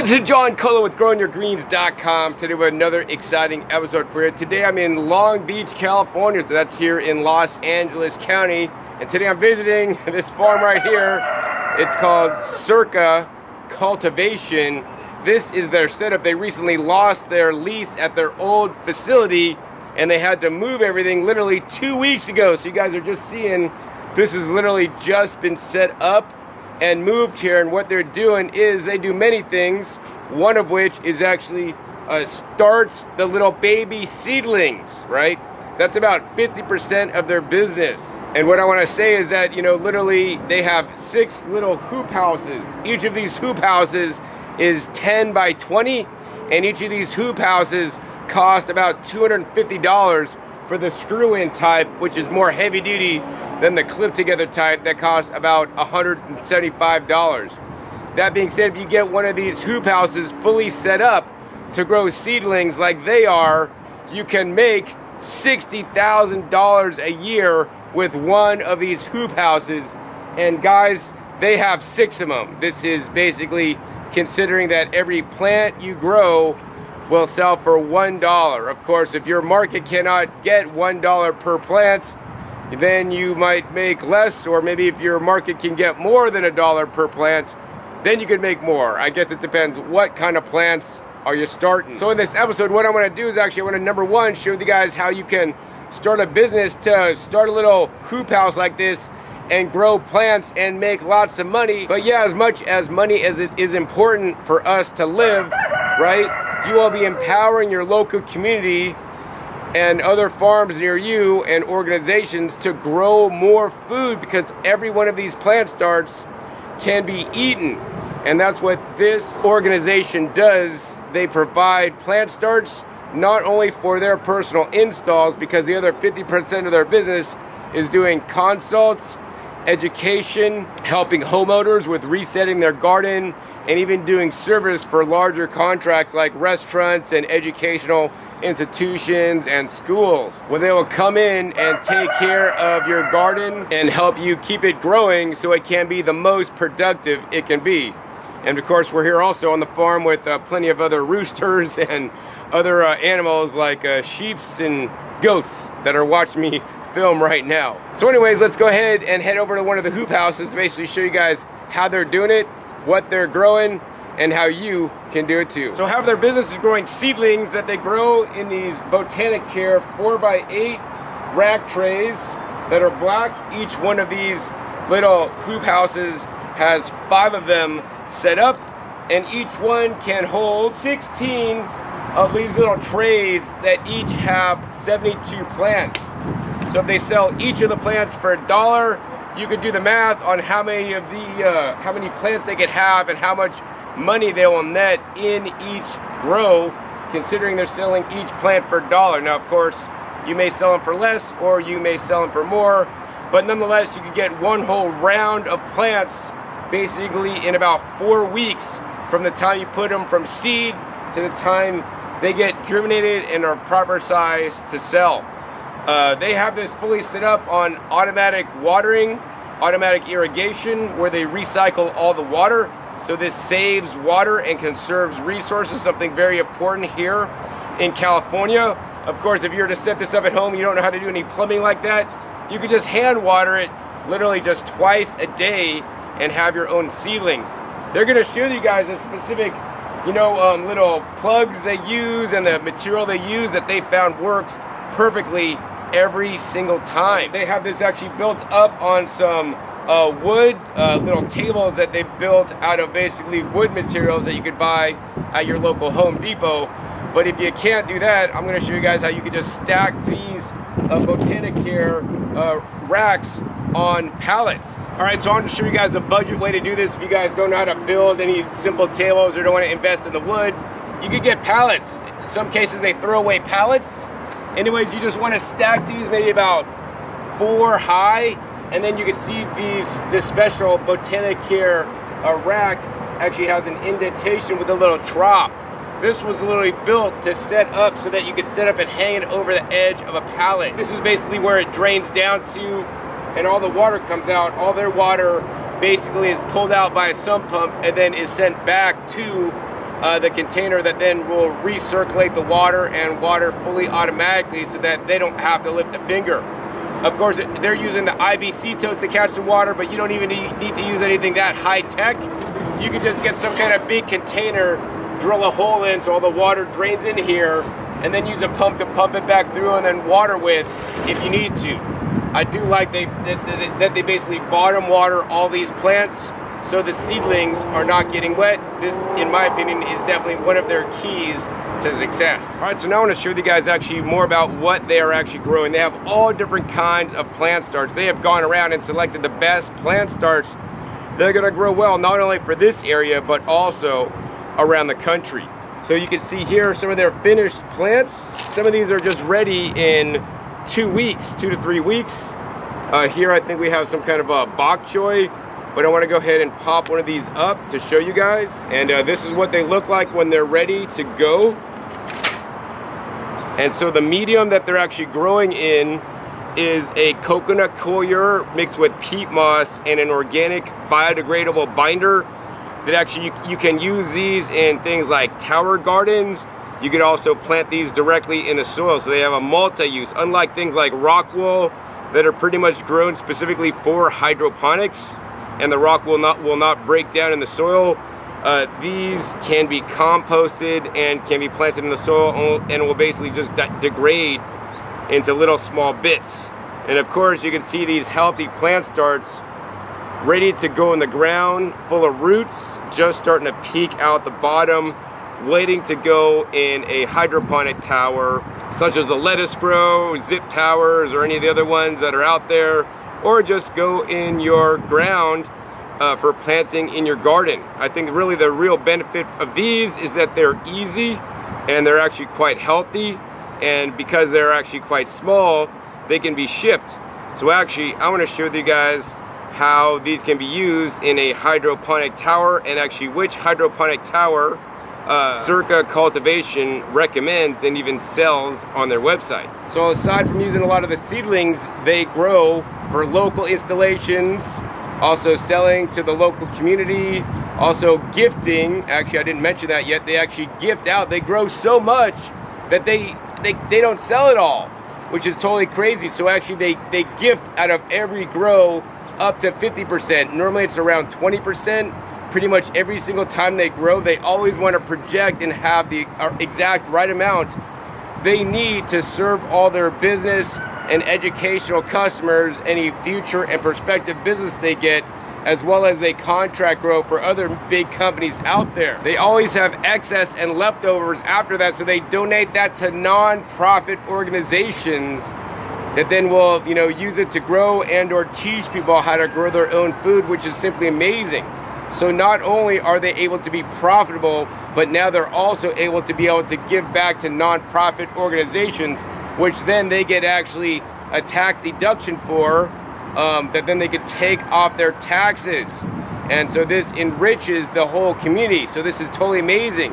This is John Cullen with GrowingYourGreens.com. Today we have another exciting episode for you. Today I'm in Long Beach, California, so that's here in Los Angeles County. And today I'm visiting this farm right here. It's called Circa Cultivation. This is their setup. They recently lost their lease at their old facility and they had to move everything literally 2 weeks ago. So you guys are just seeing this has literally just been set up and moved here, and what they're doing is they do many things, one of which is actually starts the little baby seedlings, right? That's about 50% of their business. And what I want to say is that, you know, literally they have 6 little hoop houses. Each of these hoop houses is 10 by 20, and each of these hoop houses cost about $250 for the screw-in type, which is more heavy duty than the clip together type that costs about $175. That being said, if you get one of these hoop houses fully set up to grow seedlings like they are, you can make $60,000 a year with one of these hoop houses. And guys, they have 6 of them. This is basically considering that every plant you grow will sell for $1. Of course, if your market cannot get $1 per plant, then you might make less, or maybe if your market can get more than $1 per plant, then you could make more. I guess it depends what kind of plants are you starting. So in this episode, what I want to do is actually I want to, number one, show you guys how you can start a business to start a little hoop house like this and grow plants and make lots of money. But yeah, as much as money as it is important for us to live, right, you will be empowering your local community and other farms near you and organizations to grow more food, because every one of these plant starts can be eaten. And that's what this organization does. They provide plant starts not only for their personal installs, because the other 50% of their business is doing consults, education, helping homeowners with resetting their garden, and even doing service for larger contracts like restaurants and educational institutions and schools, where they will come in and take care of your garden and help you keep it growing so it can be the most productive it can be. And of course, we're here also on the farm with plenty of other roosters and other animals like sheep and goats that are watching me film right now. So anyways, let's go ahead and head over to one of the hoop houses to basically show you guys how they're doing it, what they're growing, and how you can do it too. So half of their business is growing seedlings that they grow in these Botanicare 4x8 rack trays that are black. Each one of these little hoop houses has 5 of them set up, and each one can hold 16 of these little trays that each have 72 plants. So if they sell each of the plants for $1, you could do the math on how many of the how many plants they could have and how much money they will net in each grow, considering they're selling each plant for $1. Now, of course, you may sell them for less or you may sell them for more, but nonetheless, you could get one whole round of plants basically in about 4 weeks from the time you put them from seed to the time they get germinated and are proper size to sell. They have this fully set up on automatic watering, automatic irrigation, where they recycle all the water. So this saves water and conserves resources, something very important here in California. Of course, if you were to set this up at home, you don't know how to do any plumbing like that, you could just hand water it literally just twice a day and have your own seedlings. They're gonna show you guys a specific, you know, little plugs they use and the material they use that they found works perfectly every single time. They have this actually built up on some wood, little tables that they built out of basically wood materials that you could buy at your local Home Depot. But if you can't do that, I'm gonna show you guys how you can just stack these Botanicare racks on pallets. All right, so I'm gonna show you guys the budget way to do this. If you guys don't know how to build any simple tables or don't wanna invest in the wood, you could get pallets. In some cases, they throw away pallets. Anyways, you just wanna stack these maybe about 4 high, and then you can see this special Botanicare rack actually has an indentation with a little trough. This was literally built to set up so that you could set up and hang it over the edge of a pallet. This is basically where it drains down to, and all the water comes out. All their water basically is pulled out by a sump pump and then is sent back to the container that then will recirculate the water and water fully automatically so that they don't have to lift a finger. Of course, they're using the IBC totes to catch the water, but you don't even need to use anything that high tech. You can just get some kind of big container, drill a hole in so all the water drains in here, and then use a pump to pump it back through and then water with if you need to. I do like that they basically bottom water all these plants so the seedlings are not getting wet. This, in my opinion, is definitely one of their keys to success. All right, so now I want to show you guys actually more about what they are actually growing. They have all different kinds of plant starts. They have gone around and selected the best plant starts. They're gonna grow well, not only for this area, but also around the country. So you can see here some of their finished plants. Some of these are just ready in 2 weeks, 2 to 3 weeks. Here I think we have some kind of a bok choy, but I want to go ahead and pop one of these up to show you guys. And this is what they look like when they're ready to go. And so the medium that they're actually growing in is a coconut coir mixed with peat moss and an organic biodegradable binder that actually you can use these in things like tower gardens. You could also plant these directly in the soil, so they have a multi-use, unlike things like rock wool that are pretty much grown specifically for hydroponics, and the rock will not break down in the soil. These can be composted and can be planted in the soil and will basically just degrade into little small bits. And of course you can see these healthy plant starts ready to go in the ground, full of roots, just starting to peek out the bottom, waiting to go in a hydroponic tower, such as the Lettuce Grow, Zip Towers, or any of the other ones that are out there, or just go in your ground for planting in your garden. I think really the real benefit of these is that they're easy and they're actually quite healthy, and because they're actually quite small, they can be shipped. So actually, I want to show you guys how these can be used in a hydroponic tower, and actually which hydroponic tower Circa Cultivation recommends and even sells on their website. So aside from using a lot of the seedlings they grow for local installations, also selling to the local community, also gifting. Actually, I didn't mention that yet. They actually gift out. They grow so much that they don't sell it all, which is totally crazy. So actually they gift out of every grow up to 50%. Normally it's around 20%. Pretty much every single time they grow, they always want to project and have the exact right amount they need to serve all their business and educational customers, any future and prospective business they get, as well as they contract grow for other big companies out there. They always have excess and leftovers after that, so they donate that to non-profit organizations that then will, use it to grow and or teach people how to grow their own food, which is simply amazing. So not only are they able to be profitable, but now they're also able to give back to non-profit organizations, which then they get actually a tax deduction for, that then they could take off their taxes. And so this enriches the whole community. So this is totally amazing,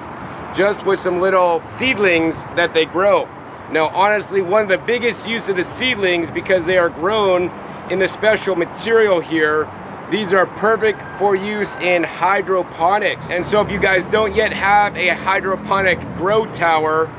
just with some little seedlings that they grow. Now, honestly, one of the biggest use of the seedlings, because they are grown in the special material here, these are perfect for use in hydroponics. And so if you guys don't yet have a hydroponic grow tower,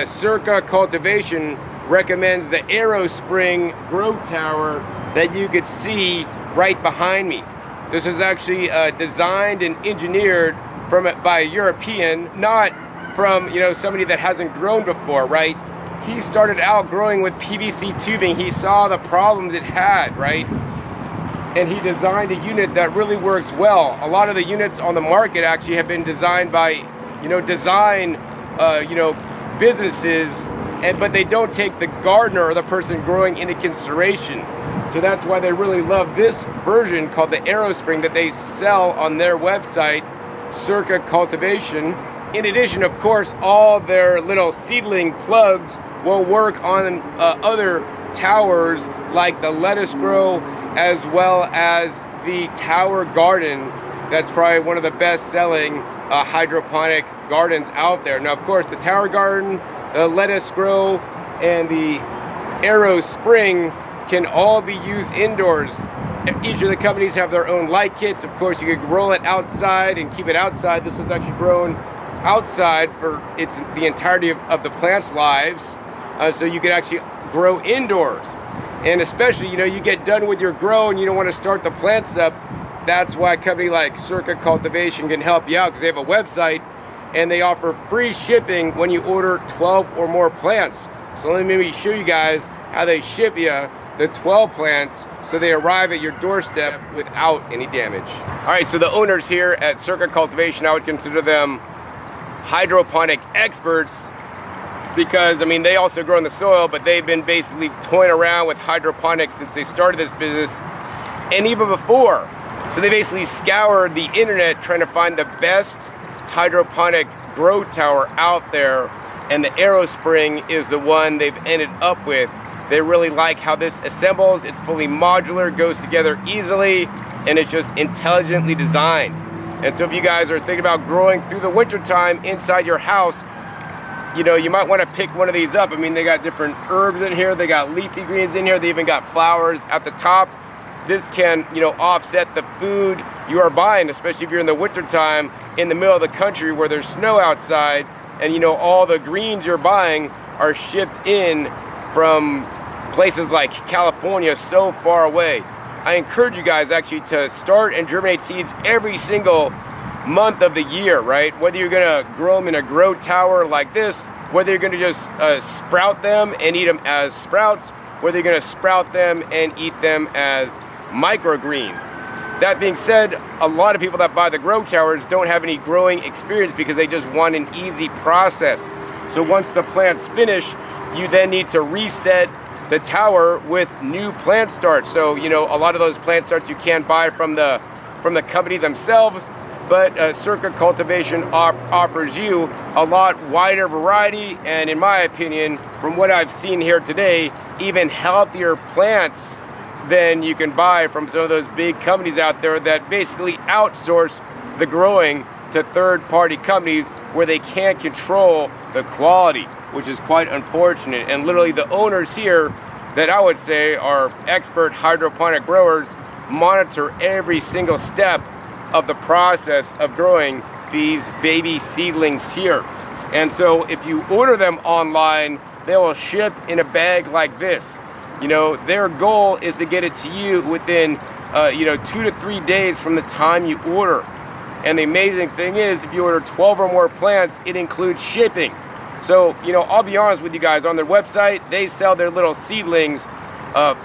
Circa Cultivation recommends the AeroSpring grow tower that you could see right behind me. This is actually designed and engineered by a European, not from somebody that hasn't grown before, right? He started out growing with PVC tubing. He saw the problems it had, right? And he designed a unit that really works well. A lot of the units on the market actually have been designed by, businesses, but they don't take the gardener or the person growing into consideration. So that's why they really love this version called the AeroSpring that they sell on their website, Circa Cultivation. In addition, of course, all their little seedling plugs will work on other towers like the Lettuce Grow, as well as the Tower Garden. That's probably one of the best-selling hydroponic gardens out there. Now, of course, the Tower Garden, the Lettuce Grow, and the AeroSpring can all be used indoors. Each of the companies have their own light kits. Of course, you could roll it outside and keep it outside. This was actually grown outside for the entirety of the plant's lives, so you can actually grow indoors. And especially, you get done with your grow and you don't want to start the plants up. That's why a company like Circa Cultivation can help you out, because they have a website and they offer free shipping when you order 12 or more plants. So let me show you guys how they ship you the 12 plants so they arrive at your doorstep without any damage. All right, so the owners here at Circa Cultivation, I would consider them hydroponic experts, because I mean, they also grow in the soil, but they've been basically toying around with hydroponics since they started this business, and even before. So they basically scoured the internet trying to find the best hydroponic grow tower out there, and the AeroSpring is the one they've ended up with. They really like how this assembles. It's fully modular, goes together easily, and it's just intelligently designed. And so if you guys are thinking about growing through the winter time inside your house, you might want to pick one of these up. I mean, they got different herbs in here, they got leafy greens in here, they even got flowers at the top. This can, offset the food you are buying, especially if you're in the winter time in the middle of the country where there's snow outside, and all the greens you're buying are shipped in from places like California, so far away. I encourage you guys actually to start and germinate seeds every single month of the year, right? Whether you're gonna grow them in a grow tower like this, whether you're gonna just sprout them and eat them as sprouts, whether you're gonna sprout them and eat them as microgreens. That being said, a lot of people that buy the grow towers don't have any growing experience because they just want an easy process. So once the plant's finished, you then need to reset the tower with new plant starts. So a lot of those plant starts you can't buy from the company themselves, but Circa Cultivation offers you a lot wider variety, and in my opinion, from what I've seen here today, even healthier plants than you can buy from some of those big companies out there that basically outsource the growing to third-party companies where they can't control the quality, which is quite unfortunate. And literally the owners here that I would say are expert hydroponic growers monitor every single step of the process of growing these baby seedlings here. And so if you order them online, they will ship in a bag like this. Their goal is to get it to you within 2 to 3 days from the time you order. And the amazing thing is, if you order 12 or more plants, it includes shipping. So, I'll be honest with you guys, on their website, they sell their little seedlings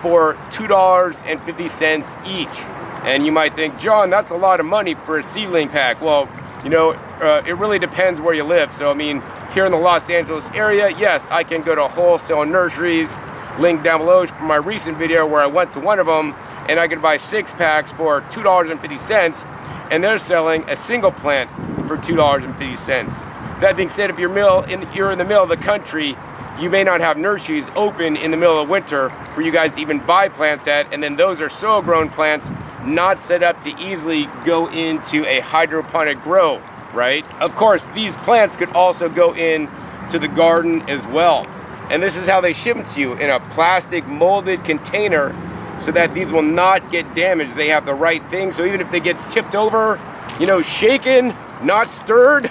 for $2.50 each. And you might think, John, that's a lot of money for a seedling pack. Well, it really depends where you live. So, I mean, here in the Los Angeles area, yes, I can go to wholesale nurseries, link down below for my recent video where I went to one of them, and I could buy 6 packs for $2.50, and they're selling a single plant for $2.50. That being said, if you're in the middle of the country, you may not have nurseries open in the middle of winter for you guys to even buy plants at, and then those are soil-grown plants not set up to easily go into a hydroponic grow, right? Of course, these plants could also go into the garden as well. And this is how they ship it to you, in a plastic molded container, so that these will not get damaged. They have the right thing, so even if they get tipped over, shaken, not stirred,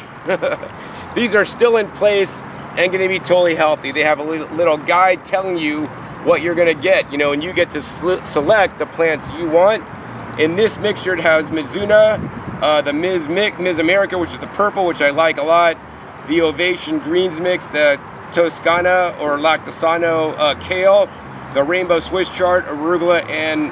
these are still in place and gonna be totally healthy. They have a little guide telling you what you're gonna get, and you get to select the plants you want. In this mixture, it has Mizuna, the Miss America, which is the purple, which I like a lot, the Ovation Greens mix, the Toscana or Lactasano kale, the Rainbow Swiss chard, arugula, and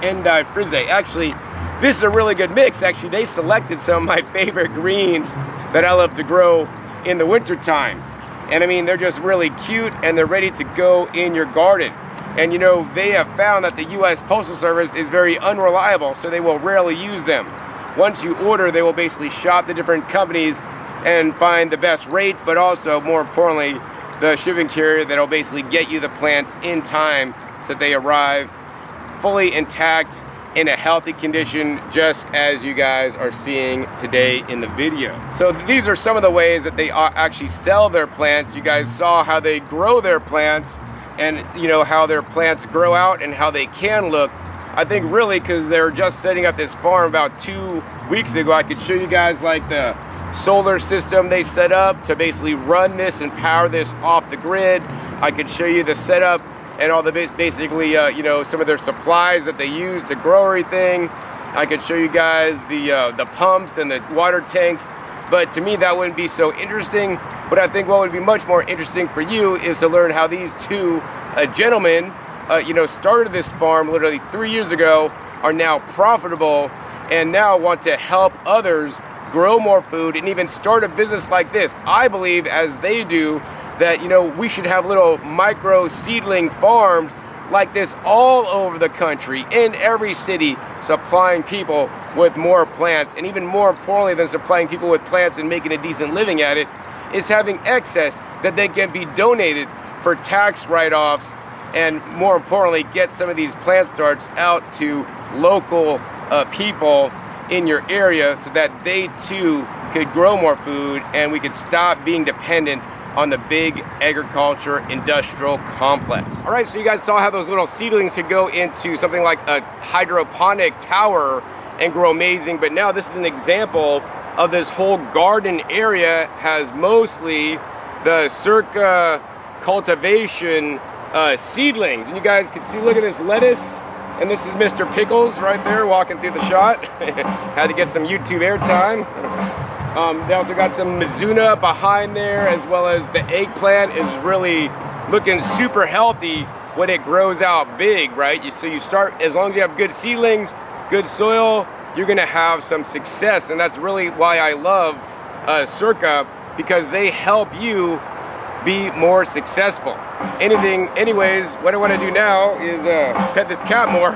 Endive frise. Actually, this is a really good mix. Actually, they selected some of my favorite greens that I love to grow in the winter time. And I mean, they're just really cute and they're ready to go in your garden. And they have found that the US Postal Service is very unreliable, so they will rarely use them. Once you order, they will basically shop the different companies and find the best rate, but also, more importantly, the shipping carrier that'll basically get you the plants in time so they arrive fully intact in a healthy condition, just as you guys are seeing today in the video. So these are some of the ways that they actually sell their plants. You guys saw how they grow their plants, and how their plants grow out and how they can look. I think really because they're just setting up this farm about 2 weeks ago, I could show you guys like the solar system they set up to basically run this and power this off the grid. I could show you the setup and all the basically, you know, some of their supplies that they use to grow everything. I could show you guys the pumps and the water tanks, but to me that wouldn't be so interesting. But I think what would be much more interesting for you is to learn how these two gentlemen, you know, started this farm literally 3 years ago, are now profitable, and now want to help others grow more food and even start a business like this. I believe, as they do, that, you know, we should have little micro seedling farms like this all over the country, in every city, supplying people with more plants. And even more importantly than supplying people with plants and making a decent living at it, is having excess that they can be donated for tax write-offs, and more importantly, get some of these plant starts out to local people in your area so that they too could grow more food and we could stop being dependent on the big agriculture industrial complex. All right, so you guys saw how those little seedlings could go into something like a hydroponic tower and grow amazing, but now this is an example of this whole garden area has mostly the Circa cultivation seedlings. And you guys can see, look at this lettuce, and this is Mr. Pickles right there walking through the shot. Had to get some YouTube airtime. They also got some Mizuna behind there, as well as the eggplant is really looking super healthy when it grows out big, right? So you start, as long as you have good seedlings, good soil, you're gonna have some success. And that's really why I love Circa, because they help you be more successful. Anyways, what I wanna do now is pet this cat more.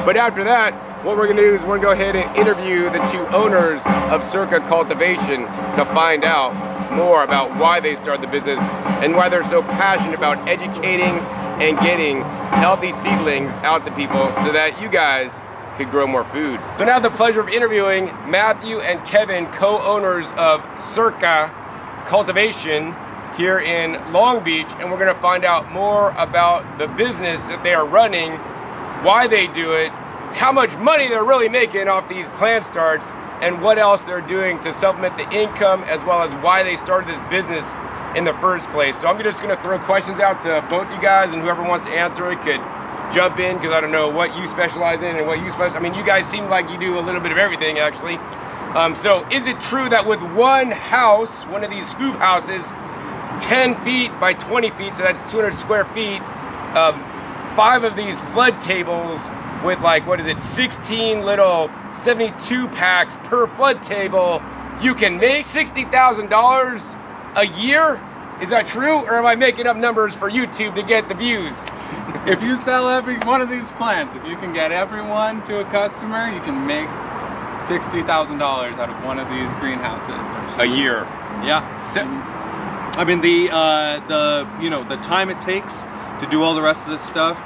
But after that, what we're gonna do is we're gonna go ahead and interview the two owners of Circa Cultivation to find out more about why they started the business and why they're so passionate about educating and getting healthy seedlings out to people so that you guys could grow more food. So now I have the pleasure of interviewing Matthew and Kevin, co-owners of Circa Cultivation here in Long Beach, and we're gonna find out more about the business that they are running, why they do it, how much money they're really making off these plant starts, and what else they're doing to supplement the income, as well as why they started this business in the first place. So I'm just gonna throw questions out to both you guys, and whoever wants to answer it could jump in, because I don't know what you specialize in and what you specialize. I mean, you guys seem like you do a little bit of everything, actually. So is it true that with one house, one of these hoop houses, 10 feet by 20 feet, so that's 200 square feet, 5 of these flood tables with, like, what is it, 16 little 72 packs per flood table, you can make $60,000 a year? Is that true, or am I making up numbers for YouTube to get the views? If you sell every one of these plants, if you can get everyone to a customer, you can make $60,000 out of one of these greenhouses A year. Yeah. So, I mean, the time it takes to do all the rest of this stuff,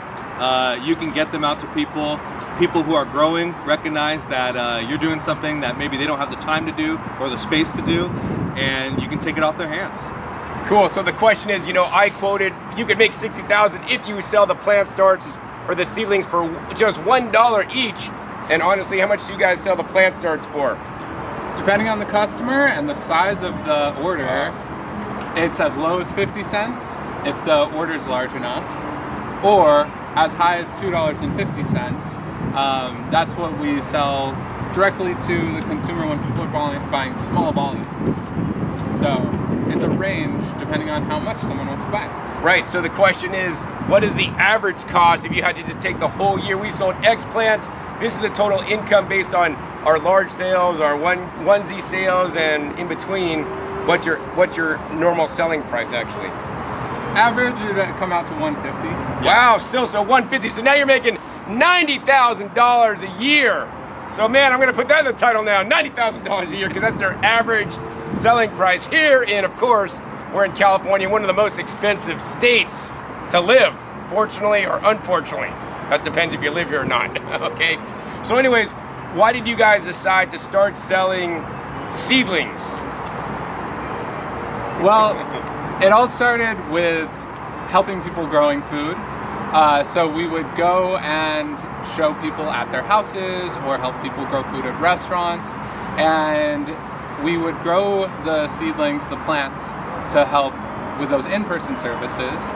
you can get them out to people. People who are growing recognize that you're doing something that maybe they don't have the time to do or the space to do, and you can take it off their hands. cool. So the question is, you know, I quoted you could make $60,000 if you sell the plant starts or the seedlings for just $1 each. And honestly, how much do you guys sell the plant starts for? Depending on the customer and the size of the order, it's as low as 50 cents if the order is large enough, or as high as $2.50. That's what we sell directly to the consumer when people are buying small volumes. So it's a range depending on how much someone wants to buy. Right, so the question is, what is the average cost if you had to just take the whole year? We sold X plants. This is the total income based on our large sales, our onesie sales, and in between, what's your normal selling price actually? Average, it would come out to $150. Wow, still, so $150. So now you're making $90,000 a year. So man, I'm gonna put that in the title now, $90,000 a year, because that's their average selling price here. And of course, we're in California, one of the most expensive states to live, fortunately or unfortunately. That depends if you live here or not, okay? So anyways, why did you guys decide to start selling seedlings? Well, it all started with helping people growing food. So we would go and show people at their houses or help people grow food at restaurants. And we would grow the seedlings, the plants, to help with those in-person services.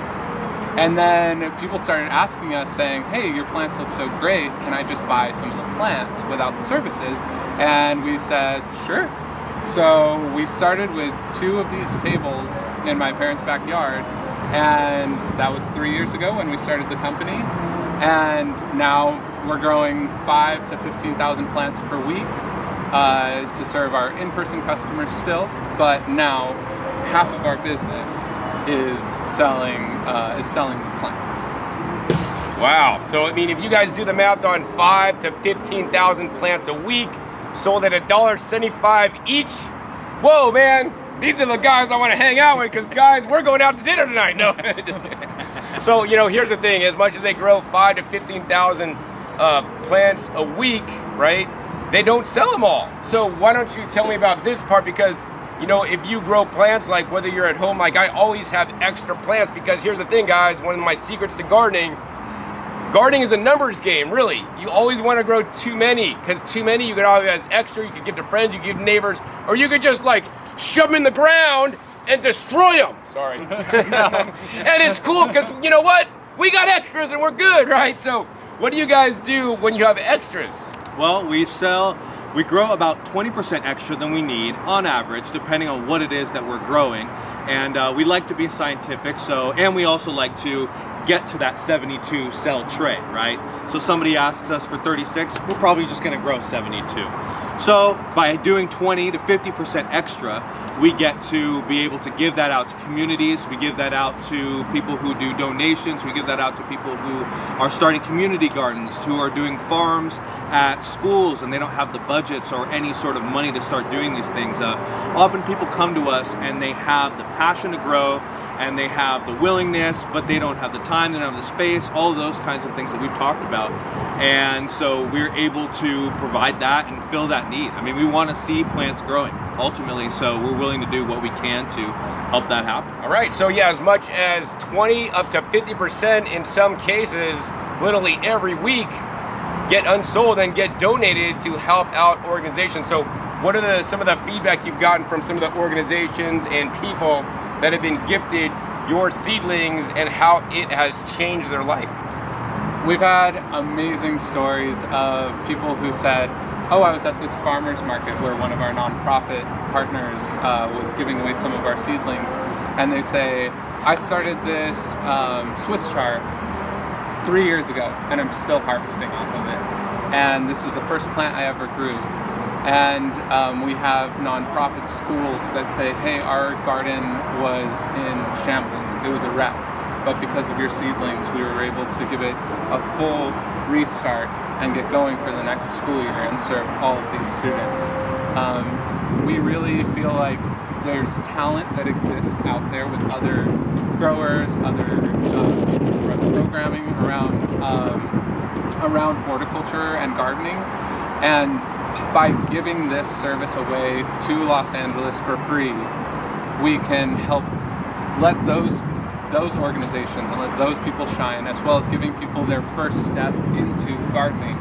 And then people started asking us saying, hey, your plants look so great, can I just buy some of the plants without the services? And we said, sure. So we started with 2 of these tables in my parents' backyard, and that was 3 years ago when we started the company. And now we're growing 5,000 to 15,000 plants per week to serve our in-person customers still, but now half of our business is selling the plants. Wow. So I mean, if you guys do the math on 5,000 to 15,000 plants a week, sold at $1.75 each. Whoa, man! These are the guys I want to hang out with, because guys, we're going out to dinner tonight. No, just kidding. So here's the thing: as much as they grow 5,000 to 15,000 plants a week, right? They don't sell them all. So why don't you tell me about this part? Because if you grow plants, like whether you're at home, like I always have extra plants, because here's the thing, guys, one of my secrets to gardening is a numbers game, really. You always want to grow too many, because too many you could always have extra, you could give to friends, you could give to neighbors, or you could just like shove them in the ground and destroy them. Sorry. And it's cool, because you know what? We got extras and we're good, right? So what do you guys do when you have extras? Well, we grow about 20% extra than we need on average, depending on what it is that we're growing. And we like to be scientific, and we also like to get to that 72 cell tray, right? So somebody asks us for 36, we're probably just gonna grow 72. So by doing 20 to 50% extra, we get to be able to give that out to communities, we give that out to people who do donations, we give that out to people who are starting community gardens, who are doing farms at schools and they don't have the budgets or any sort of money to start doing these things. Often people come to us and they have the passion to grow, and they have the willingness, but they don't have the time, they don't have the space, all of those kinds of things that we've talked about. And so we're able to provide that and fill that need. I mean, we want to see plants growing, ultimately, so we're willing to do what we can to help that happen. All right, so yeah, as much as 20 up to 50% in some cases, literally every week, get unsold and get donated to help out organizations. So what are some of the feedback you've gotten from some of the organizations and people that have been gifted your seedlings and how it has changed their life? We've had amazing stories of people who said, oh, I was at this farmer's market where one of our nonprofit partners was giving away some of our seedlings, and they say, I started this Swiss chard 3 years ago and I'm still harvesting off of it, and this was the first plant I ever grew. And we have nonprofit schools that say, hey, our garden was in shambles, it was a wreck, but because of your seedlings we were able to give it a full restart and get going for the next school year and serve all of these students. We really feel like there's talent that exists out there with other growers, other programming around horticulture and gardening, and by giving this service away to Los Angeles for free, we can help let those organizations and let those people shine, as well as giving people their first step into gardening.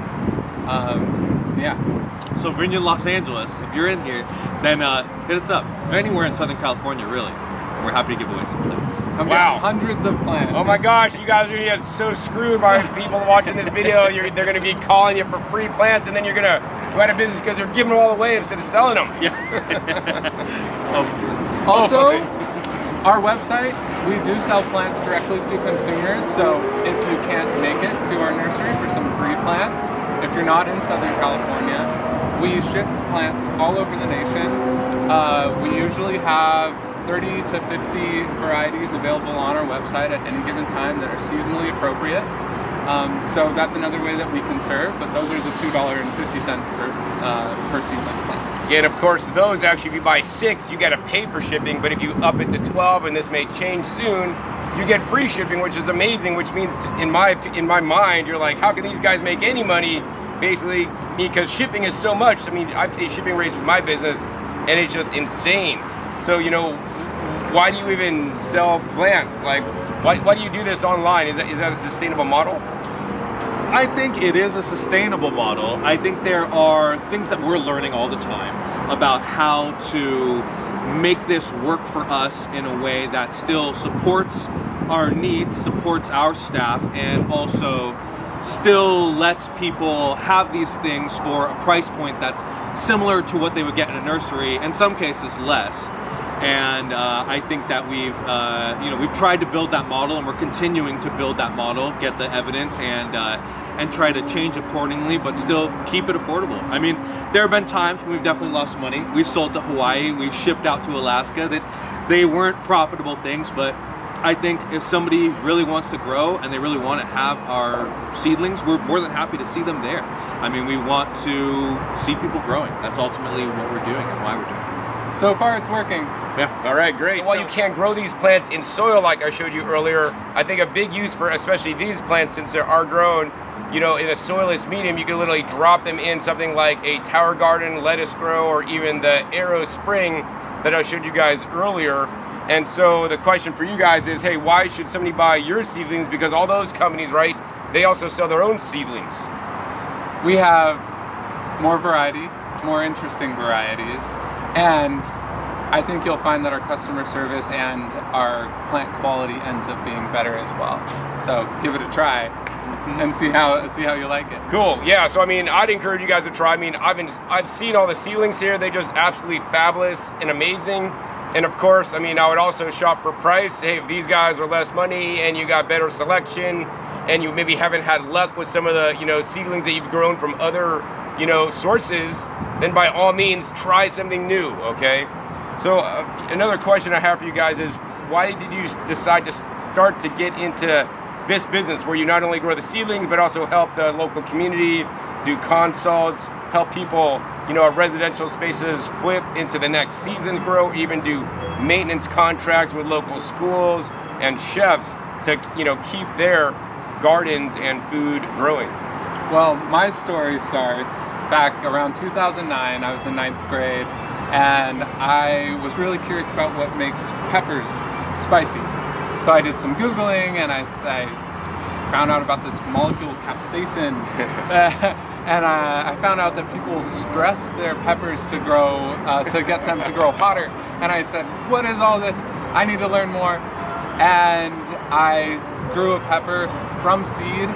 Yeah. So if you're in Los Angeles, if you're in here, then hit us up. Anywhere in Southern California, really. We're happy to give away some plants. Wow. Hundreds of plants. Oh my gosh, you guys are gonna get so screwed by people watching this video. They're gonna be calling you for free plants, and then you're gonna go out of business because they're giving them all away instead of selling them. Yeah. Also, our website, we do sell plants directly to consumers, so if you can't make it to our nursery for some free plants, if you're not in Southern California, we ship plants all over the nation. We usually have 30 to 50 varieties available on our website at any given time that are seasonally appropriate. So that's another way that we can serve, but those are the $2.50 per seedling plant. Yeah, and of course, those actually, if you buy 6, you gotta pay for shipping, but if you up it to 12, and this may change soon, you get free shipping, which is amazing, which means in my mind, you're like, how can these guys make any money? Basically, because shipping is so much. I mean, I pay shipping rates with my business, and it's just insane. So, why do you even sell plants? Like, why do you do this online? Is that a sustainable model? I think it is a sustainable model. I think there are things that we're learning all the time. about how to make this work for us in a way that still supports our needs, supports our staff, and also still lets people have these things for a price point that's similar to what they would get in a nursery, in some cases less. And I think that we've tried to build that model, and we're continuing to build that model, get the evidence, and try to change accordingly, but still keep it affordable. I mean, there have been times when we've definitely lost money. We've sold to Hawaii, we've shipped out to Alaska, that they weren't profitable things, but I think if somebody really wants to grow and they really want to have our seedlings, we're more than happy to see them there. I mean, we want to see people growing. That's ultimately what we're doing and why we're doing it. So far it's working. Yeah. All right, great. So while you can't grow these plants in soil like I showed you earlier, I think a big use for especially these plants, since they are grown, in a soilless medium, you can literally drop them in something like a Tower Garden lettuce grow, or even the Arrow Spring that I showed you guys earlier. And so the question for you guys is, hey, why should somebody buy your seedlings? Because all those companies, right, they also sell their own seedlings. We have more variety, more interesting varieties, and I think you'll find that our customer service and our plant quality ends up being better as well. So give it a try and see how you like it. Cool. Yeah. So I mean, I'd encourage you guys to try. I mean, I've seen all the seedlings here. They're just absolutely fabulous and amazing. And of course, I mean, I would also shop for price. Hey, if these guys are less money and you got better selection, and you maybe haven't had luck with some of the seedlings that you've grown from other sources, then by all means try something new. Okay. So another question I have for you guys is, why did you decide to start to get into this business where you not only grow the seedlings but also help the local community, do consults, help people residential spaces flip into the next season's grow, even do maintenance contracts with local schools and chefs to keep their gardens and food growing? Well, my story starts back around 2009. I was in 9th grade, and I was really curious about what makes peppers spicy. So I did some Googling, and I found out about this molecule capsaicin. And I found out that people stress their peppers to grow, to get them to grow hotter. And I said, what is all this? I need to learn more. And I grew a pepper from seed,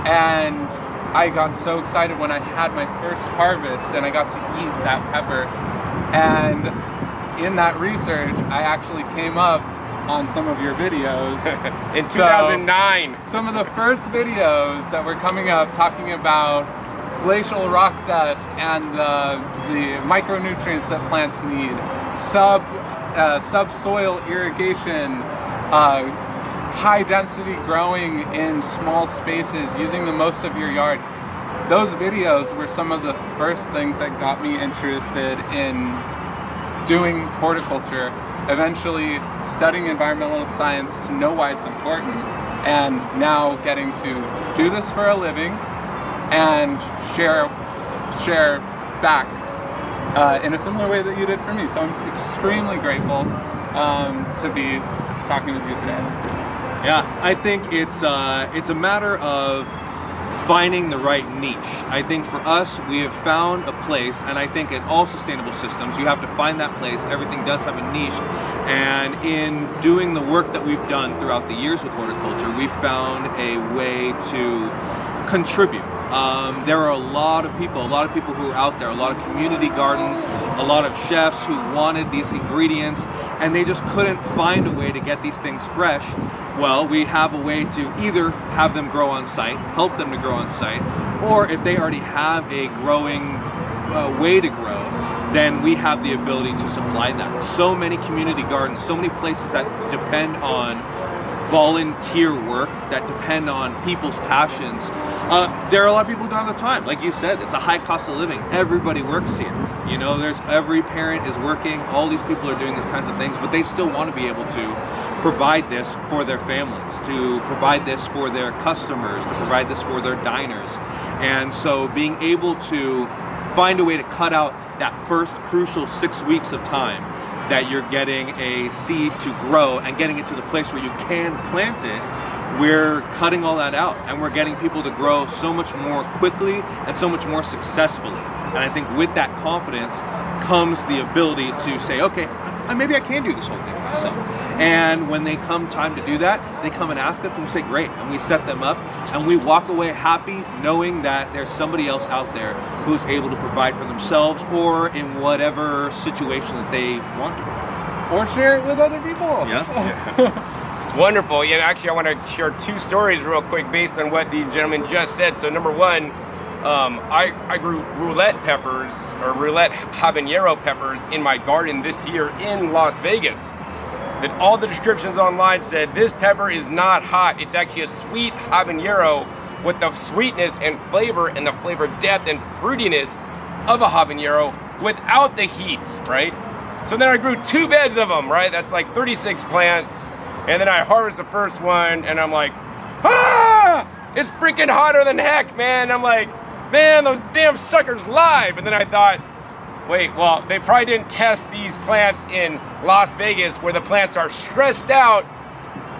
and I got so excited when I had my first harvest and I got to eat that pepper. And in that research, I actually came up on some of your videos. In 2009. So, some of the first videos that were coming up talking about glacial rock dust and the micronutrients that plants need, subsoil irrigation, high density growing in small spaces, using the most of your yard. Those videos were some of the first things that got me interested in doing horticulture, eventually studying environmental science to know why it's important, and now getting to do this for a living and share back in a similar way that you did for me. So I'm extremely grateful to be talking with you today. Yeah, I think it's a matter of finding the right niche. I think for us, we have found a place, and I think in all sustainable systems, you have to find that place. Everything does have a niche, and in doing the work that we've done throughout the years with horticulture, we've found a way to contribute. There are a lot of people who are out there, a lot of community gardens, a lot of chefs who wanted these ingredients, and they just couldn't find a way to get these things fresh. Well, we have a way to either have them grow on site, help them to grow on site, or if they already have a growing way to grow, then we have the ability to supply that. So many community gardens, so many places that depend on volunteer work, that depend on people's passions. There are a lot of people who do it all the time. Like you said, it's a high cost of living. Everybody works here. Every parent is working. All these people are doing these kinds of things, but they still want to be able to provide this for their families, to provide this for their customers, to provide this for their diners. And so being able to find a way to cut out that first crucial 6 weeks of time that you're getting a seed to grow and getting it to the place where you can plant it, we're cutting all that out, and we're getting people to grow so much more quickly and so much more successfully. And I think with that confidence comes the ability to say, okay, maybe I can do this whole thing myself. And when they come time to do that, they come and ask us, and we say, great, and we set them up, and we walk away happy knowing that there's somebody else out there who's able to provide for themselves or in whatever situation that they want to. Or share it with other people. Yeah. Wonderful. Yeah, actually, I want to share 2 stories real quick based on what these gentlemen just said. So number one, I grew roulette peppers, or roulette habanero peppers, in my garden this year in Las Vegas. That all the descriptions online said this pepper is not hot. It's actually a sweet habanero with the sweetness and flavor and the flavor depth and fruitiness of a habanero without the heat, right? So then I grew 2 beds of them, right? That's like 36 plants. And then I harvest the first one, and I'm like, ah, it's freaking hotter than heck, man. I'm like, man, those damn suckers live. And then I thought, wait, well, they probably didn't test these plants in Las Vegas where the plants are stressed out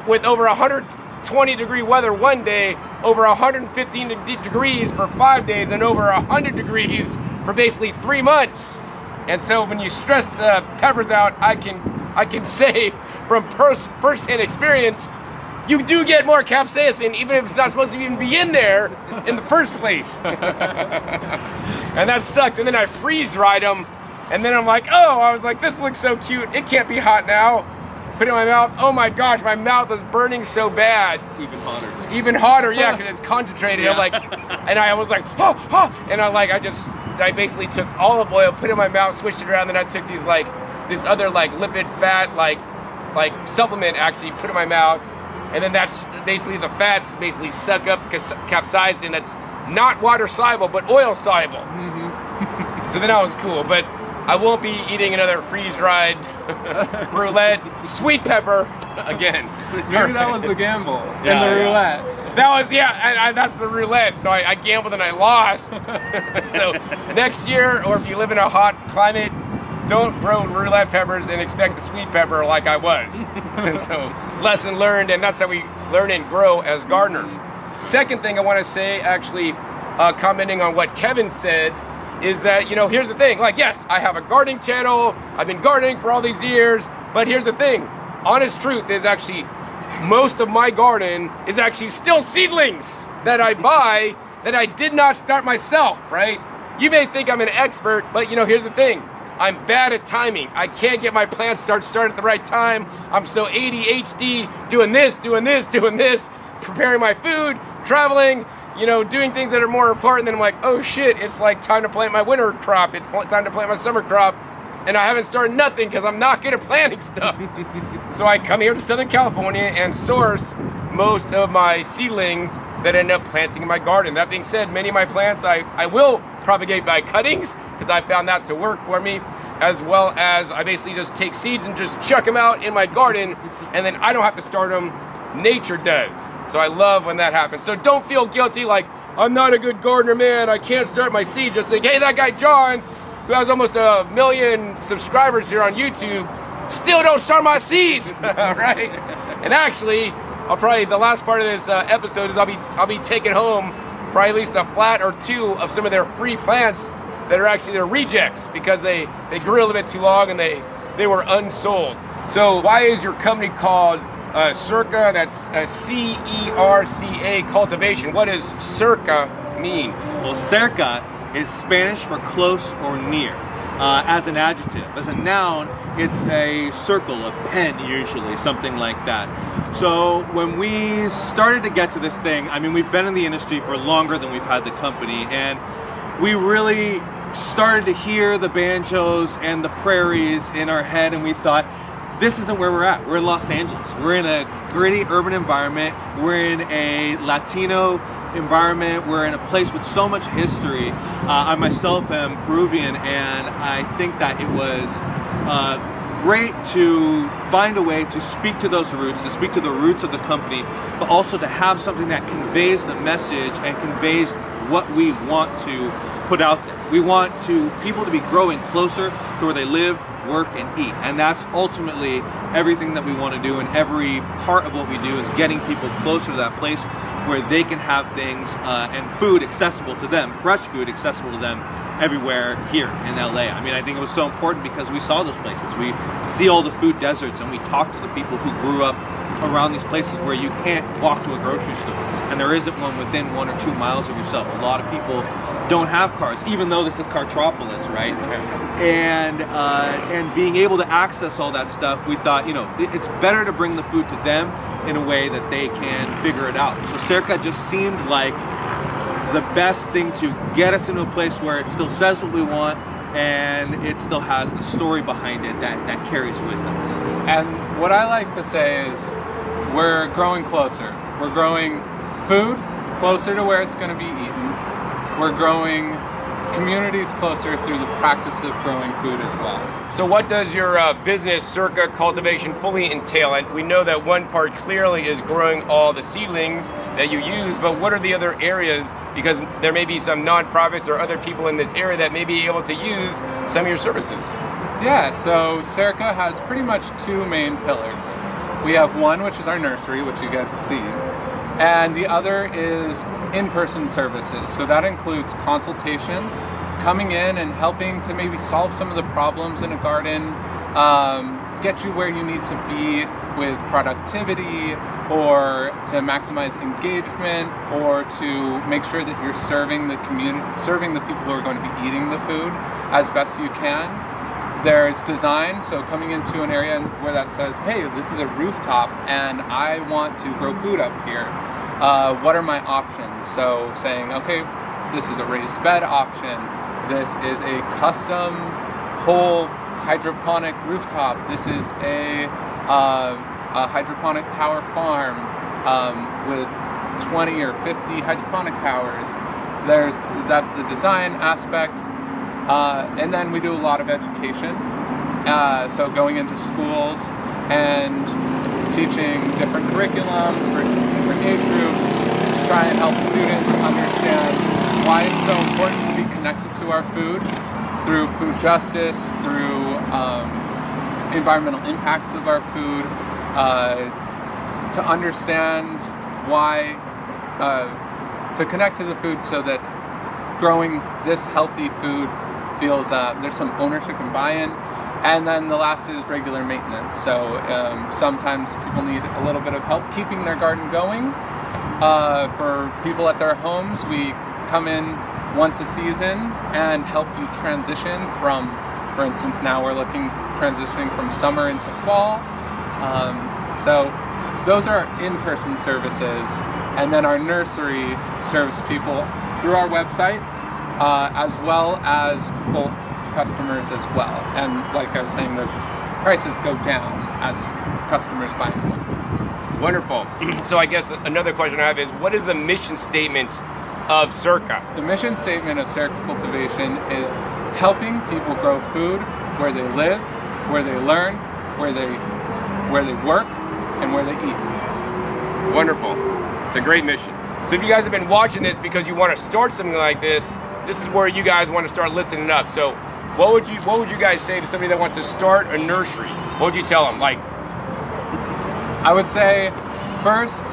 with over 120-degree weather one day, over 115 degrees for 5 days, and over 100 degrees for basically 3 months. And so when you stress the peppers out, I can say from first-hand experience, you do get more capsaicin, even if it's not supposed to even be in there in the first place. And that sucked. And then I freeze-dried them, and then I'm like, oh, I was like, this looks so cute. It can't be hot now. Put it in my mouth. Oh my gosh, my mouth is burning so bad. Even hotter. Even hotter, yeah, because it's concentrated. Yeah. I'm like, and I was like, oh, oh, and I basically took olive oil, put it in my mouth, switched it around, then I took these this other lipid fat like supplement, actually put it in my mouth, and then that's basically the fats basically suck up capsaicin that's not water soluble but oil soluble. Mm-hmm. So then I was cool, but I won't be eating another freeze-dried roulette sweet pepper again. Maybe that was the gamble in the Yeah. roulette. That was, yeah, and that's the roulette. So I gambled and I lost. So next year, or if you live in a hot climate, don't grow roulette peppers and expect a sweet pepper like I was. So lesson learned, and that's how we learn and grow as gardeners. Second thing I want to say, actually, commenting on what Kevin said, is that, here's the thing. Yes, I have a gardening channel. I've been gardening for all these years, but here's the thing. Honest truth is actually, most of my garden is actually still seedlings that I buy that I did not start myself, right? You may think I'm an expert, but here's the thing. I'm bad at timing. I can't get my plants started at the right time. I'm so ADHD, doing this, preparing my food, traveling, doing things that are more important. Then I'm like, oh shit, it's time to plant my winter crop. It's time to plant my summer crop. And I haven't started nothing because I'm not good at planting stuff. So I come here to Southern California and source most of my seedlings that end up planting in my garden. That being said, many of my plants I will propagate by cuttings because I found that to work for me, as well as I basically just take seeds and just chuck them out in my garden, and then I don't have to start them. Nature does. So I love when that happens. So don't feel guilty like, I'm not a good gardener, man. I can't start my seed. Just think, hey, that guy John, who has almost 1 million subscribers here on YouTube, still don't start my seeds, right? And actually, the last part of this episode is I'll be taking home probably at least a flat or 2 of some of their free plants that are actually their rejects because they grew a little bit too long and they were unsold. So why is your company called Cerca? That's CERCA cultivation. What does Cerca mean? Well, cerca is Spanish for close or near. As an adjective. As a noun, it's a circle, a pen usually, something like that. So when we started to get to this thing, we've been in the industry for longer than we've had the company, and we really started to hear the banjos and the prairies in our head, and we thought, this isn't where we're at. We're in Los Angeles. We're in a gritty urban environment. We're in a Latino environment. We're in a place with so much history. I myself am Peruvian, and I think that it was great to find a way to speak to those roots, to speak to the roots of the company, but also to have something that conveys the message and conveys what we want to put out there. We want people to be growing closer to where they live, work, and eat. And that's ultimately everything that we want to do, and every part of what we do is getting people closer to that place where they can have things and food accessible to them, fresh food accessible to them everywhere here in LA. I mean, I think it was so important because we saw those places. We see all the food deserts, and we talk to the people who grew up around these places where you can't walk to a grocery store and there isn't one within 1 or 2 miles of yourself. A lot of people don't have cars, even though this is Cartropolis, right? And being able to access all that stuff, we thought, you know, it's better to bring the food to them in a way that they can figure it out. So Cerca just seemed like the best thing to get us into a place where it still says what we want and it still has the story behind it that carries with us. And what I like to say is we're growing closer. We're growing food closer to where it's going to be eaten. We're growing communities closer through the practice of growing food as well. So what does your business, Cerca Cultivation, fully entail? And we know that one part clearly is growing all the seedlings that you use, but what are the other areas? Because there may be some nonprofits or other people in this area that may be able to use some of your services. Yeah, so Cerca has pretty much 2 main pillars. We have one, which is our nursery, which you guys have seen, and the other is in-person services. So that includes consultation, coming in and helping to maybe solve some of the problems in a garden, get you where you need to be with productivity, or to maximize engagement, or to make sure that you're serving the community, serving the people who are going to be eating the food as best you can. There's design, so coming into an area where that says, hey, this is a rooftop and I want to grow food up here. What are my options? So saying, okay, this is a raised bed option. This is a custom whole hydroponic rooftop. This is a hydroponic tower farm with 20 or 50 hydroponic towers. That's the design aspect. And then we do a lot of education. So going into schools and teaching different curriculums for different age groups to try and help students understand why it's so important to be connected to our food through food justice, through environmental impacts of our food, to understand why, to connect to the food so that growing this healthy food feels there's some ownership and buy-in. And then the last is regular maintenance. So sometimes people need a little bit of help keeping their garden going. For people at their homes, we come in once a season and help you transition from, for instance, now we're transitioning from summer into fall. So those are in-person services. And then our nursery serves people through our website, as well as bulk customers as well. And like I was saying, the prices go down as customers buy more. Wonderful. So I guess another question I have is, what is the mission statement of Cerca? The mission statement of Cerca Cultivation is helping people grow food where they live, where they learn, where they work, and where they eat. Wonderful. It's a great mission. So if you guys have been watching this because you want to start something like this, this is where you guys want to start listening up. So what would you guys say to somebody that wants to start a nursery? What would you tell them? Like, I would say, first,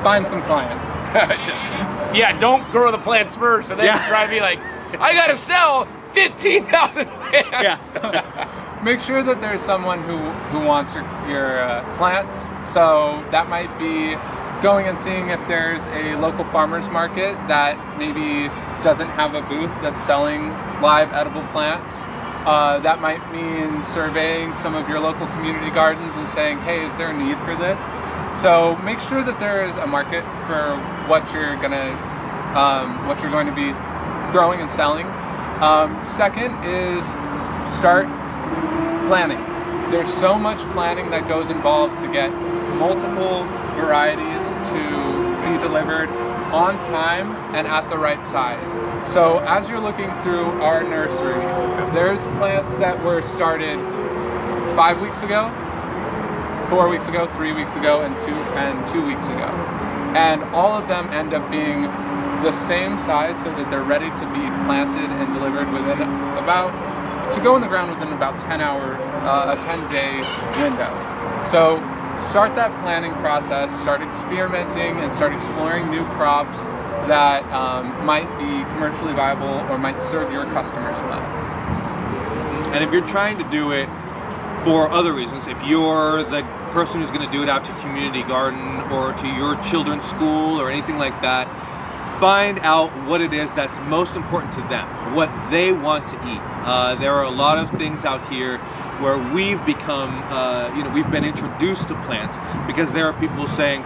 find some clients. yeah, don't grow the plants first, and then try to be like, I gotta sell 15,000 plants. Yeah. Make sure that there's someone who wants your plants. So that might be going and seeing if there's a local farmer's market that maybe doesn't have a booth that's selling live edible plants. That might mean surveying some of your local community gardens and saying, hey, is there a need for this? So make sure that there is a market for what you're going to be growing and selling. Second is start planning. There's so much planning that goes involved to get multiple varieties to be delivered on time and at the right size. So as you're looking through our nursery, there's plants that were started 5 weeks ago, 4 weeks ago, 3 weeks ago, and 2 weeks ago. And all of them end up being the same size so that they're ready to be planted and delivered to go in the ground within about a 10-day window. So start that planning process, start experimenting and start exploring new crops that might be commercially viable or might serve your customers well. And if you're trying to do it for other reasons, if you're the person who's going to do it out to community garden or to your children's school or anything like that, find out what it is that's most important to them, what they want to eat. There are a lot of things out here where we've become, we've been introduced to plants because there are people saying,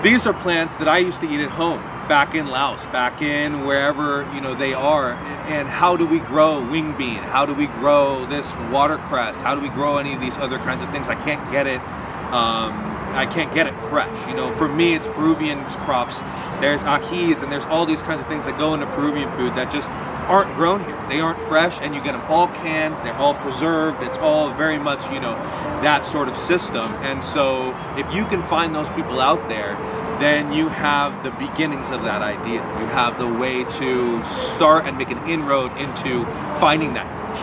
these are plants that I used to eat at home, back in Laos, back in wherever they are. And how do we grow wing bean? How do we grow this watercress? How do we grow any of these other kinds of things? I can't get it. I can't get it fresh. For me, it's Peruvian crops. There's ajis and there's all these kinds of things that go into Peruvian food that just aren't grown here. They aren't fresh, and you get them all canned. They're all preserved. It's all very much, that sort of system. And so, if you can find those people out there, then you have the beginnings of that idea. You have the way to start and make an inroad into finding that niche.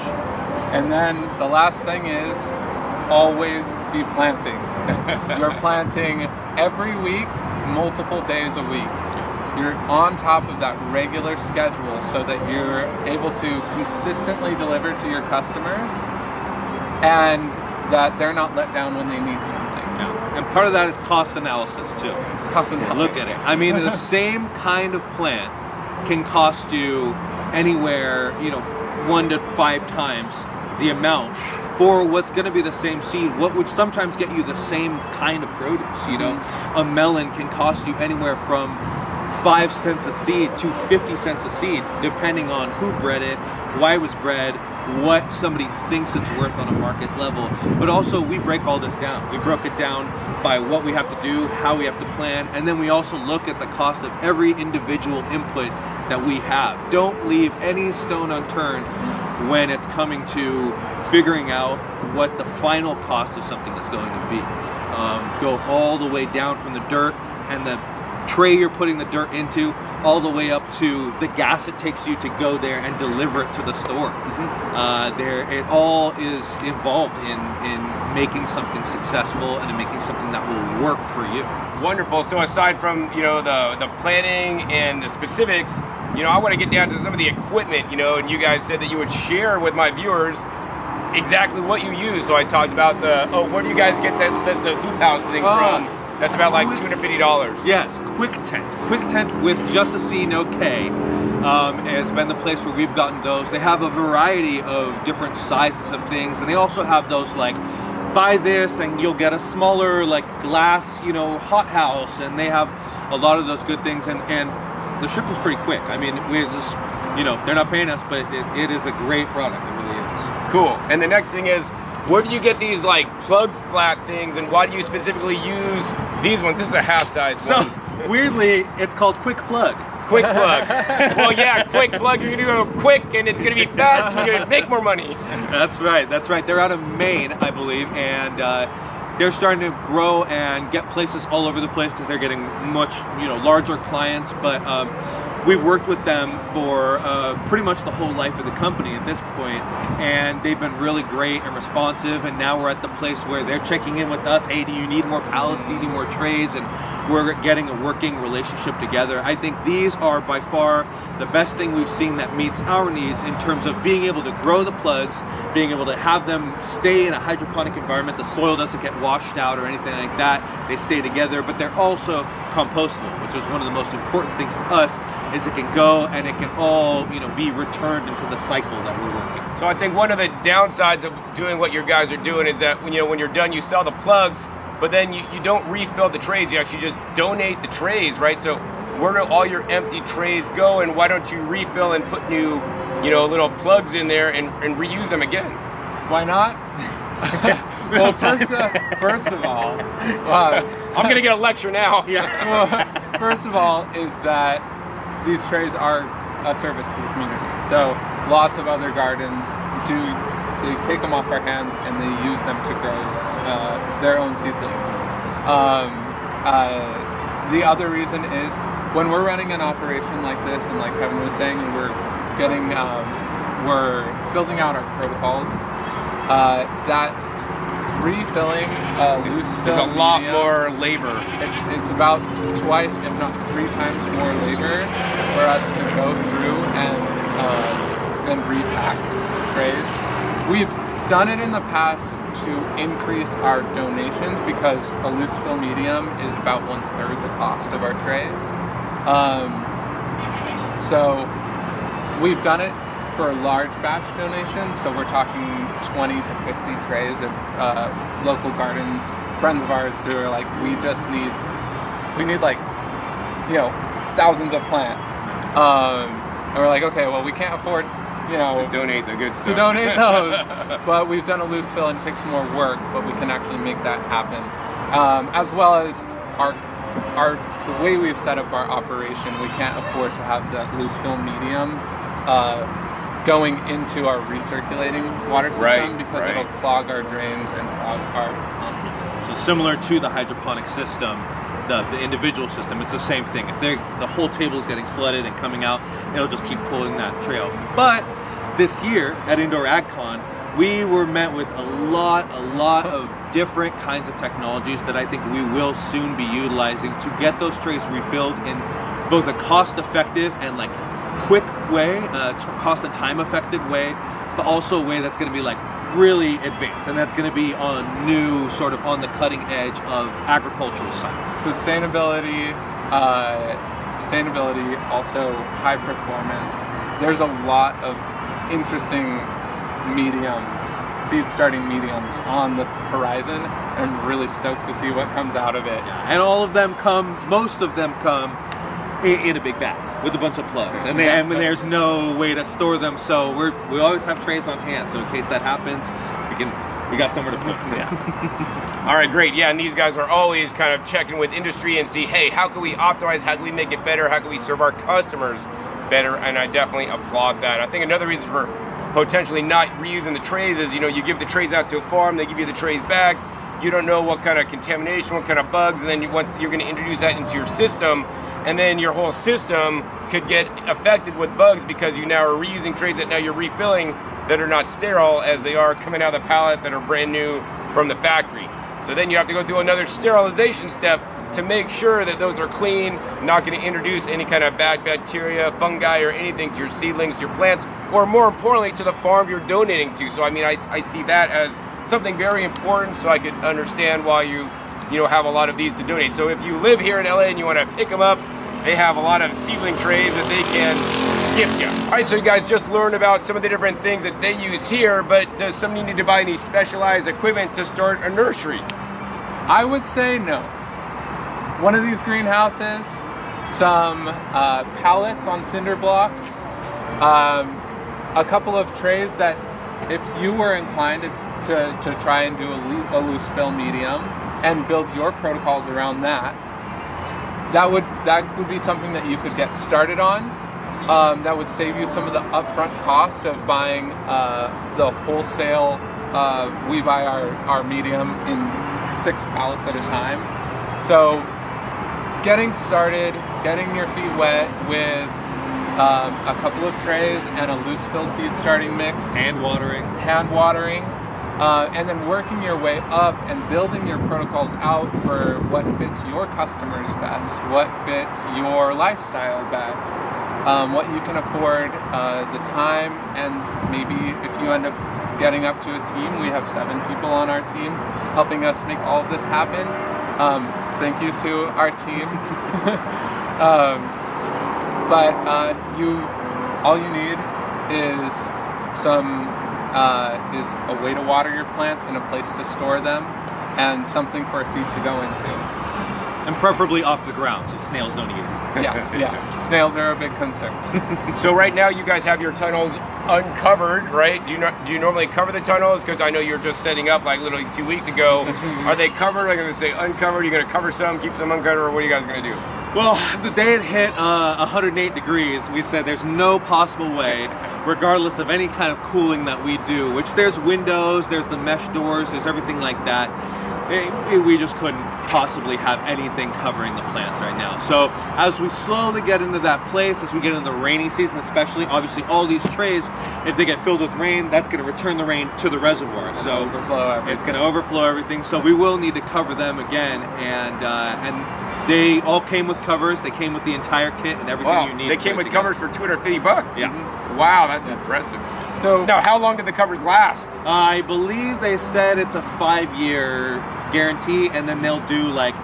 And then the last thing is always be planting. You're planting every week, multiple days a week. You're on top of that regular schedule so that you're able to consistently deliver to your customers and that they're not let down when they need something. Yeah. And part of that is cost analysis too. Cost analysis. Look at it. I mean, the same kind of plant can cost you anywhere, 1 to 5 times the amount for what's going to be the same seed, what would sometimes get you the same kind of produce. A melon can cost you anywhere from 5 cents a seed to 50 cents a seed, depending on who bred it, why it was bred, what somebody thinks it's worth on a market level. But also, we break all this down. We broke it down by what we have to do, how we have to plan, and then we also look at the cost of every individual input that we have. Don't leave any stone unturned when it's coming to figuring out what the final cost of something is going to be. Go all the way down from the dirt and the tray you're putting the dirt into, all the way up to the gas it takes you to go there and deliver it to the store. It all is involved in making something successful and in making something that will work for you. Wonderful. So aside from the planning and the specifics, I want to get down to some of the equipment. And you guys said that you would share with my viewers exactly what you use. So I talked about where do you guys get the hoop house thing from? That's about like $250. Yes, Quick Tent. Quick Tent with just a C, no K, has been the place where we've gotten those. They have a variety of different sizes of things, and they also have those like, buy this and you'll get a smaller like glass, hot house, and they have a lot of those good things, and the ship was pretty quick. I mean, we just, they're not paying us, but it is a great product. It really is. Cool. And the next thing is, where do you get these like plug flat things, and why do you specifically use these ones? This is a half size one. So weirdly, it's called Quick Plug. Quick plug. Well, yeah, quick plug. You're gonna go quick, and it's gonna be fast, and you're gonna make more money. That's right. That's right. They're out of Maine, I believe, and they're starting to grow and get places all over the place because they're getting much, larger clients. But we've worked with them for pretty much the whole life of the company at this point, and they've been really great and responsive. And now we're at the place where they're checking in with us. Hey, do you need more pallets? Do you need more trays? And we're getting a working relationship together. I think these are by far the best thing we've seen that meets our needs in terms of being able to grow the plugs, being able to have them stay in a hydroponic environment. The soil doesn't get washed out or anything like that. They stay together, but they're also compostable, which is one of the most important things to us, is it can go and it can all, be returned into the cycle that we're working. So I think one of the downsides of doing what your guys are doing is that when you're done, you sell the plugs, but then you don't refill the trays. You actually just donate the trays, right? So where do all your empty trays go, and why don't you refill and put new, little plugs in there and reuse them again? Why not? Well, first of all, I'm gonna get a lecture now. Yeah. Well, first of all, is that these trays are a service to the community. So lots of other gardens they take them off our hands and they use them to grow their own seedlings. The other reason is when we're running an operation like this, and like Kevin was saying, and we're building out our protocols, that refilling a loose fill There's a lot medium, more labor. It's about twice, if not 3 times more labor for us to go through and repack trays. We've done it in the past to increase our donations because a loose fill medium is about 1/3 the cost of our trays. So we've done it for large batch donations, so we're talking 20 to 50 trays of local gardens, friends of ours who are like, we need like, you know, thousands of plants. And we're like, okay, well, we can't afford, you know, To donate the good stuff. to donate those, but we've done a loose fill and it takes more work, but we can actually make that happen. As well as the way we've set up our operation, we can't afford to have the loose fill medium going into our recirculating water system because it'll clog our drains and clog our pumps. So similar to the hydroponic system, the individual system, it's the same thing. If the whole table is getting flooded and coming out, it'll just keep pulling that trail. But this year at Indoor AgCon, we were met with a lot of different kinds of technologies that I think we will soon be utilizing to get those trays refilled in both a cost-effective and like quick way, cost and time effective way, but also a way that's going to be like really advanced, and that's going to be on new, sort of on the cutting edge of agricultural science. Sustainability, also high performance. There's a lot of interesting mediums, seed starting mediums on the horizon. I'm really stoked to see what comes out of it. Yeah, and most of them come in a big bag with a bunch of plugs, and there's no way to store them, so we always have trays on hand, so in case that happens, we got somewhere to put them. Yeah. All right, great. Yeah, and these guys are always kind of checking with industry and see, hey, how can we optimize? How can we make it better? How can we serve our customers better? And I definitely applaud that. I think another reason for potentially not reusing the trays is, you know, you give the trays out to a farm, they give you the trays back, you don't know what kind of contamination, what kind of bugs, and then once you're going to introduce that into your system, and then your whole system could get affected with bugs because you now are reusing trays that now you're refilling that are not sterile as they are coming out of the pallet that are brand new from the factory. So then you have to go through another sterilization step to make sure that those are clean, not going to introduce any kind of bad bacteria, fungi, or anything to your seedlings, to your plants, or more importantly, to the farm you're donating to. So I mean, I see that as something very important, so I could understand why you have a lot of these to donate. So if you live here in LA and you want to pick them up, they have a lot of seedling trays that they can gift you. All right, so you guys just learned about some of the different things that they use here, but does somebody need to buy any specialized equipment to start a nursery? I would say no. One of these greenhouses, some pallets on cinder blocks, a couple of trays that if you were inclined to try and do a loose fill medium and build your protocols around that, that would be something that you could get started on. That would save you some of the upfront cost of buying the wholesale. We buy our medium in 6 pallets at a time. So getting started, getting your feet wet with a couple of trays and a loose fill seed starting mix. Hand watering. And then working your way up and building your protocols out for what fits your customers best, what fits your lifestyle best, what you can afford, the time, and maybe if you end up getting up to a team, we have 7 people on our team helping us make all of this happen. Thank you to our team. But all you need is is a way to water your plants and a place to store them and something for a seed to go into. And preferably off the ground so snails don't eat it. Yeah. Snails are a big concern. So right now you guys have your tunnels uncovered, right? Do you normally cover the tunnels? Because I know you're just setting up like literally 2 weeks ago. Are they covered? Are they going to say uncovered? Are you going to cover some, keep some uncovered, or what are you guys going to do? Well, the day it hit 108 degrees, we said there's no possible way, regardless of any kind of cooling that we do, which there's windows, there's the mesh doors, there's everything like that. we just couldn't possibly have anything covering the plants right now. So as we slowly get into that place, as we get into the rainy season especially, obviously all these trays, if they get filled with rain, that's going to return the rain to the reservoir. So it's going to overflow everything. So we will need to cover them again, and they all came with covers. They came with the entire kit and everything you need. They came with covers for $250. Yeah. Wow, that's impressive. So Now, how long did the covers last? I believe they said it's a 5-year guarantee, and then they'll do like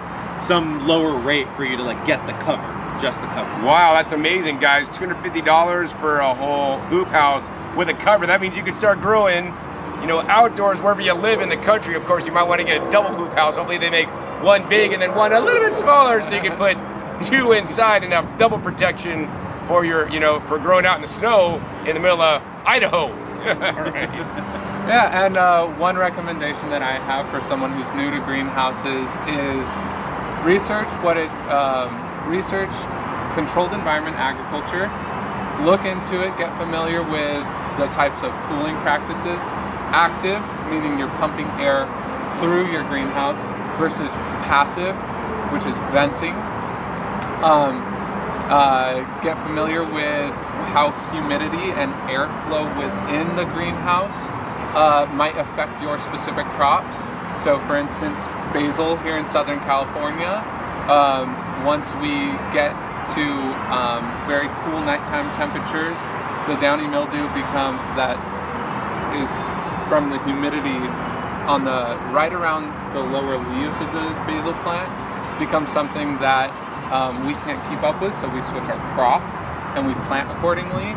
some lower rate for you to like get the cover, just the cover. Wow, that's amazing, guys. $250 for a whole hoop house with a cover. That means you can start growing, you know, outdoors wherever you live in the country. Of course, you might want to get a double hoop house. Hopefully they make one big and then one a little bit smaller, so you can put two inside and have double protection for your, you know, for growing out in the snow in the middle of Idaho. All right. yeah, and one recommendation that I have for someone who's new to greenhouses is research research controlled environment agriculture. Look into it, get familiar with the types of cooling practices. Active, meaning you're pumping air through your greenhouse, versus passive, which is venting. Get familiar with how humidity and airflow within the greenhouse might affect your specific crops. So for instance, basil here in Southern California, once we get to very cool nighttime temperatures, the downy mildew that is from the humidity on the right around the lower leaves of the basil plant becomes something that we can't keep up with, so we switch our crop and we plant accordingly.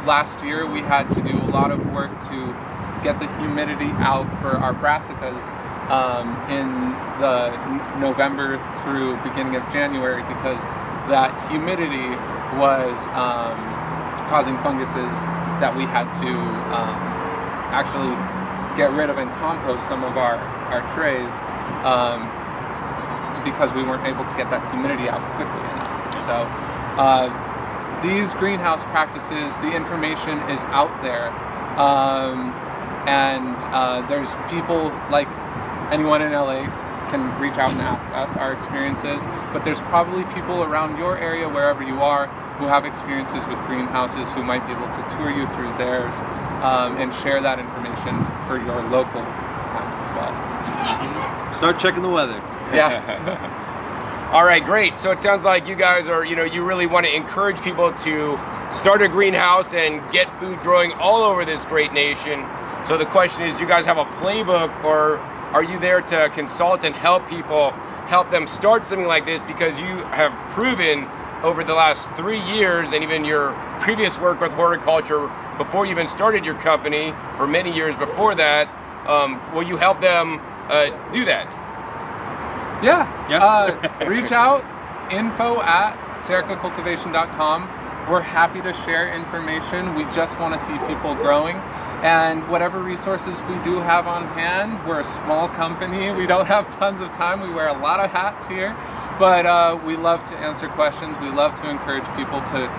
Last year we had to do a lot of work to get the humidity out for our brassicas in the November through beginning of January, because that humidity was causing funguses that we had to actually get rid of and compost some of our trays because we weren't able to get that humidity out quickly enough. So these greenhouse practices, the information is out there, and there's people like anyone in LA can reach out and ask us our experiences, but there's probably people around your area, wherever you are, who have experiences with greenhouses, who might be able to tour you through theirs and share that information for your local town as well. Start checking the weather. Yeah. All right, great. So it sounds like you guys are, you really want to encourage people to start a greenhouse and get food growing all over this great nation. So the question is, do you guys have a playbook, or are you there to consult and help people, help them start something like this? Because you have proven over the last 3 years, and even your previous work with horticulture before you even started your company, for many years before that, will you help them do that? Yeah. Reach out, info@sericacultivation.com. We're happy to share information. We just want to see people growing. And whatever resources we do have on hand, we're a small company. We don't have tons of time. We wear a lot of hats here. But we love to answer questions. We love to encourage people to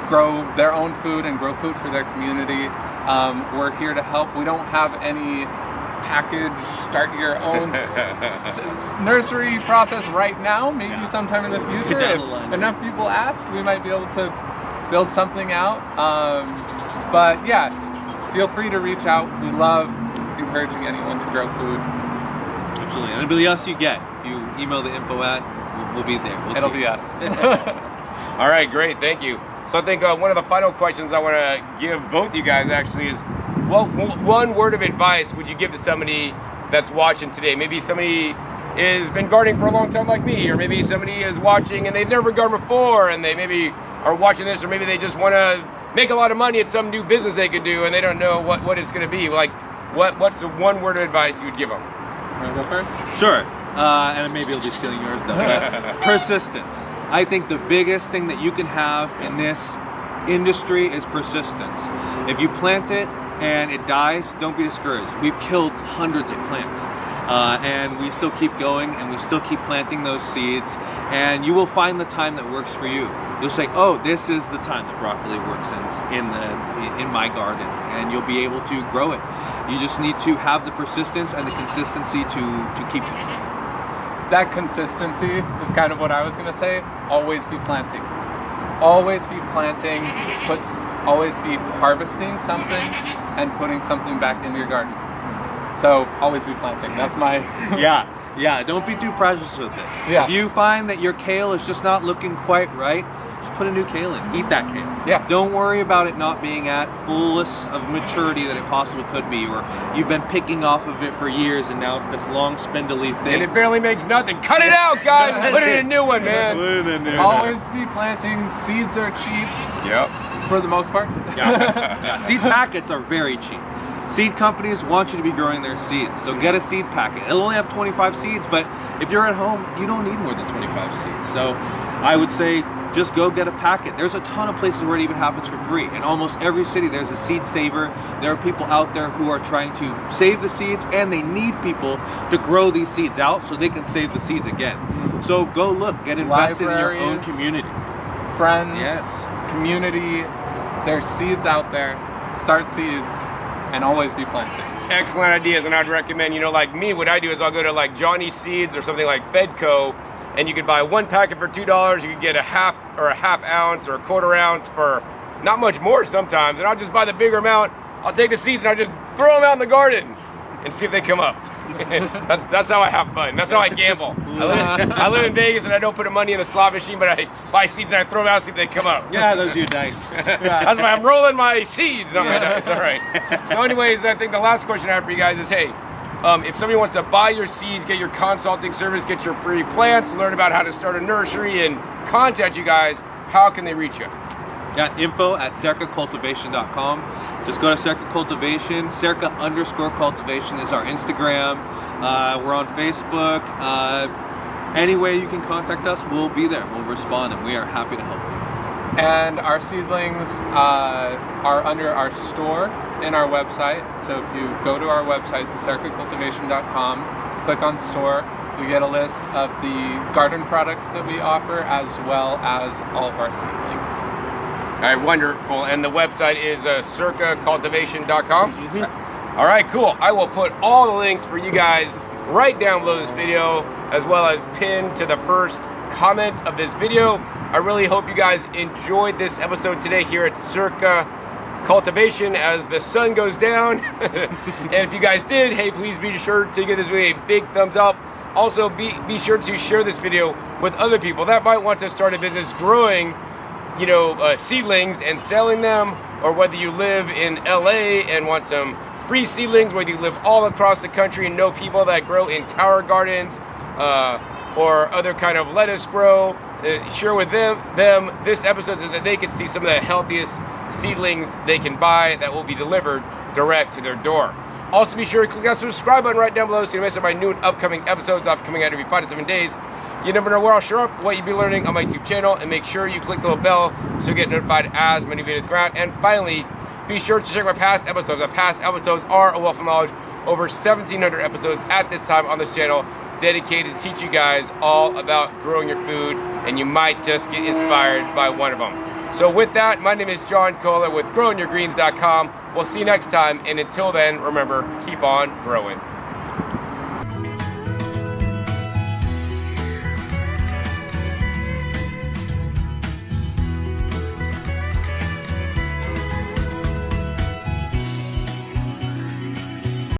grow their own food and grow food for their community. We're here to help. We don't have any package, start your own nursery process right now. Maybe sometime in the future, if enough people ask, we might be able to build something out. But yeah, feel free to reach out. We love encouraging anyone to grow food. Absolutely. And anybody else you get, you email the info we'll be there. It'll be us. All right, great, thank you. So I think one of the final questions I want to give both you guys actually is, what one word of advice would you give to somebody that's watching today? Maybe somebody has been gardening for a long time like me, or maybe somebody is watching and they've never gardened before, and they maybe are watching this, or maybe they just want to make a lot of money at some new business they could do, and they don't know what it's going to be. Like, what's the one word of advice you would give them? Want to go first? Sure. And maybe I'll be stealing yours though. But persistence. I think the biggest thing that you can have in this industry is persistence. If you plant it and it dies, don't be discouraged. We've killed hundreds of plants. and we still keep going, and we still keep planting those seeds, and you will find the time that works for you. You'll say, oh, this is the time that broccoli works in my garden, and you'll be able to grow it. You just need to have the persistence and the consistency to keep doing it. That consistency is kind of what I was going to say. Always be planting. Always be planting. Always be harvesting something and putting something back into your garden. So always be planting. That's my... Yeah, don't be too precious with it. Yeah. If you find that your kale is just not looking quite right, just put a new kale in. Eat that kale. Yeah. Don't worry about it not being at fullest of maturity that it possibly could be, or you've been picking off of it for years and now it's this long spindly thing. And it barely makes nothing. Cut it out, guys. Put it in a new one, man. Always be planting. Seeds are cheap Yep. for the most part. Yeah. Seed packets are very cheap. Seed companies want you to be growing their seeds, so get a seed packet. It'll only have 25 seeds, but if you're at home, you don't need more than 25 seeds. So I would say just go get a packet. There's a ton of places where it even happens for free. In almost every city, there's a seed saver. There are people out there who are trying to save the seeds, and they need people to grow these seeds out so they can save the seeds again. So go look, get invested in your own community. Friends, Yes. community, there's seeds out there. Start seeds and always be planting. Excellent ideas, and I'd recommend, like me, what I do is I'll go to like Johnny Seeds or something like Fedco, and you could buy one packet for $2. You could get a half ounce or a quarter ounce for not much more sometimes, and I'll just buy the bigger amount. I'll take the seeds and I'll just throw them out in the garden and see if they come up. that's how I have fun. That's how I gamble. I live in Vegas and I don't put money in the slot machine, but I buy seeds and I throw them out and see if they come up. Yeah, those are your dice. That's why I'm rolling my seeds, not my dice. All right. So anyways, I think the last question I have for you guys is, hey, if somebody wants to buy your seeds, get your consulting service, get your free plants, learn about how to start a nursery, and contact you guys, how can they reach you? Yeah, info@cercacultivation.com. Just go to Cerca Cultivation. Cerca_cultivation is our Instagram. We're on Facebook. Any way you can contact us, we'll be there. We'll respond, and we are happy to help you. And our seedlings are under our store in our website. So if you go to our website, cercacultivation.com, click on store, you get a list of the garden products that we offer as well as all of our seedlings. All right, wonderful. And the website is cercacultivation.com? Mm-hmm. All right, cool. I will put all the links for you guys right down below this video, as well as pinned to the first comment of this video. I really hope you guys enjoyed this episode today here at Cerca Cultivation as the sun goes down. And if you guys did, hey, please be sure to give this video a big thumbs up. Also, be sure to share this video with other people that might want to start a business growing seedlings and selling them, or whether you live in LA and want some free seedlings, whether you live all across the country and know people that grow in tower gardens or other kind of lettuce grow, share with them this episode so that they can see some of the healthiest seedlings they can buy that will be delivered direct to their door. Also, be sure to click that subscribe button right down below so you don't miss out my new and upcoming episodes coming out every 5 to 7 days. You never know where I'll show up, what you'll be learning on my YouTube channel, and make sure you click the little bell so you get notified as many videos come out. And finally, be sure to check my past episodes. The past episodes are a wealth of knowledge. Over 1,700 episodes at this time on this channel dedicated to teach you guys all about growing your food, and you might just get inspired by one of them. So with that, my name is John Kohler with GrowingYourGreens.com. We'll see you next time, and until then, remember, keep on growing.